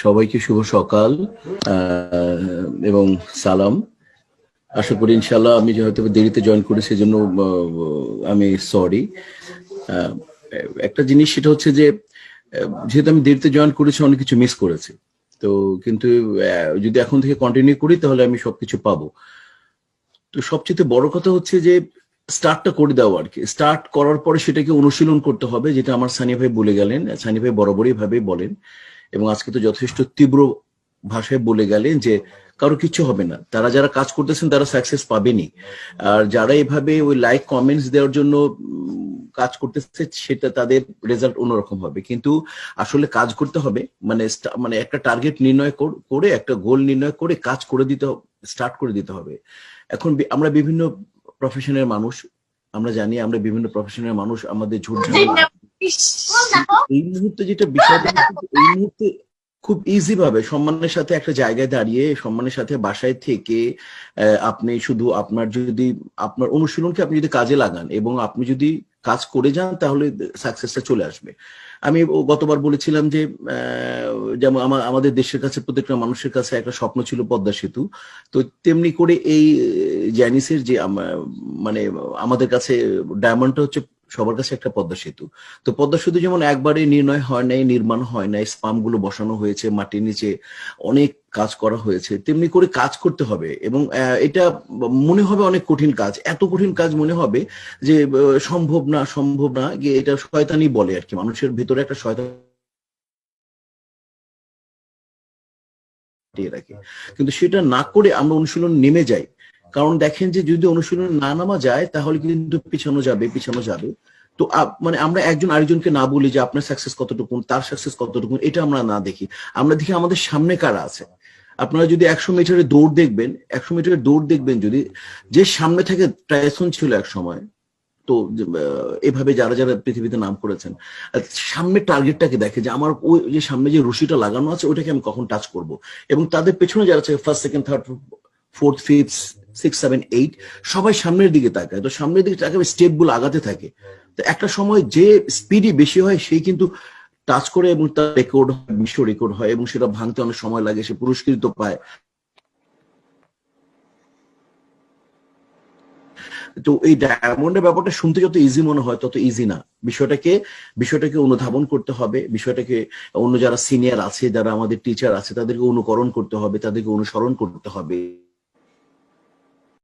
সবাইকে শুভ সকাল এবং সালাম। আশা করি ইনশাল্লাহ আমি হয়তো দেরিতে জয়েন করি সেজন্য আমি সরি। একটা জিনিস সেটা হচ্ছে যে যেহেতু আমি দেরিতে জয়েন করেছি অনেক কিছু মিস করেছি, তো কিন্তু যদি এখন থেকে কন্টিনিউ করি তাহলে আমি সবকিছু পাবো। তো সবচেয়ে বড় কথা হচ্ছে যে স্টার্টটা করে দেওয়া আর কি। স্টার্ট করার পরে সেটাকে অনুশীলন করতে হবে, যেটা আমার সানি ভাই বলে গেলেন। সানি ভাই বরাবরই ভাবে বলেন এবং আজকে তো যথেষ্ট তীব্র ভাষায় বলে গেলেন যে কারো কিছু হবে না, তারা যারা কাজ করতেছেন তারা সাকসেস পাবেনি। আর যারা এভাবে ওই লাইক কমেন্টস দেওয়ার জন্য কাজ করতেছে সেটা তাদের রেজাল্ট অন্যরকম হবে। কিন্তু আসলে কাজ করতে হবে, মানে একটা টার্গেট নির্ণয় করে একটা গোল নির্ণয় করে কাজ করে দিতে স্টার্ট করে দিতে হবে। এখন আমরা বিভিন্ন প্রফেশনের মানুষ, আমরা জানি আমরা বিভিন্ন প্রফেশনের মানুষ, আমাদের ঝুট ঝামেলা। এই মুহূর্তে যেটা বিষয়, এই মুহূর্তে খুব ইজি ভাবে সম্মানের সাথে একটা জায়গায় দাঁড়িয়ে সম্মানের সাথে বাসায় থেকে আপনি শুধু আপনার অনুশীলনকে আপনি যদি কাজে লাগান এবং আপনি যদি কাজ করে যান তাহলে সাকসেসটা চলে আসবে। আমি গতবার বলেছিলাম যে যেমন আমাদের দেশের কাছে প্রত্যেকটা মানুষের কাছে একটা স্বপ্ন ছিল পদ্মা সেতু, তো তেমনি করে এই জ্যানিসের যে মানে আমাদের কাছে ডায়মন্ডটা হচ্ছে সবার কাছে একটা পদ্মা সেতু। তো পদ্মা সেতু যেমন একবারে নির্ণয় হয় নাই, নির্মাণ হয় নাই, স্পাম গুলো বসানো হয়েছে, মাটির নিচে অনেক কাজ করা হয়েছে, তেমনি করে কাজ করতে হবে। এবং এটা মনে হবে অনেক কঠিন কাজ, এত কঠিন কাজ মনে হবে যে সম্ভব না সম্ভব না, এটা শয়তানি বলে আর কি, মানুষের ভেতরে একটা শয়তান রাখে। কিন্তু সেটা না করে আমরা অনুশীলন নেমে যাই। কারণ দেখেন যে যদি অনুশীলন না নামা যায় তাহলে কিন্তু পিছানো যাবে। তো মানে আমরা একজন আরেকজনকে না বলি যে আপনার সাকসেস কতটুকু, তার সাকসেস কতটুকু, এটা আমরা না দেখি। আমরা দেখি আমাদের সামনে কারা আছে। আপনারা যদি 100 মিটারের দৌড় দেখবেন, 100 মিটারের দৌড় দেখবেন যদি, যে সামনে থেকে টাইসন ছিল এক সময়, তো এভাবে যারা যারা পৃথিবীতে নাম করেছেন, সামনে টার্গেটটাকে দেখে যে আমার ওই যে সামনে যে রশিটা লাগানো আছে ওইটাকে আমি কখন টাচ করব। এবং তাদের পেছনে যারা আছে first second third fourth fifth 6 7 8 সবাই সামনের দিকে তাকায়। তো সামনের দিকে তাকাবে, স্টেপ গুলো আগাতে থাকে। তো একটা সময় যে স্পিডই বেশি হয় সেই কিন্তু টাচ করে এবং তার রেকর্ড হয়, বিশ্ব রেকর্ড হয় এবং সেটা ভাঙতে অনেক সময় লাগে, সে পুরস্কৃত পায়। তো এই ডায়মন্ডের ব্যাপারটা শুনতে যত ইজি মনে হয় তত ইজি না। বিষয়টাকে অনুধাবন করতে হবে, বিষয়টাকে অন্য যারা সিনিয়র আছে, যারা আমাদের টিচার আছে তাদেরকে অনুকরণ করতে হবে, তাদেরকে অনুসরণ করতে হবে।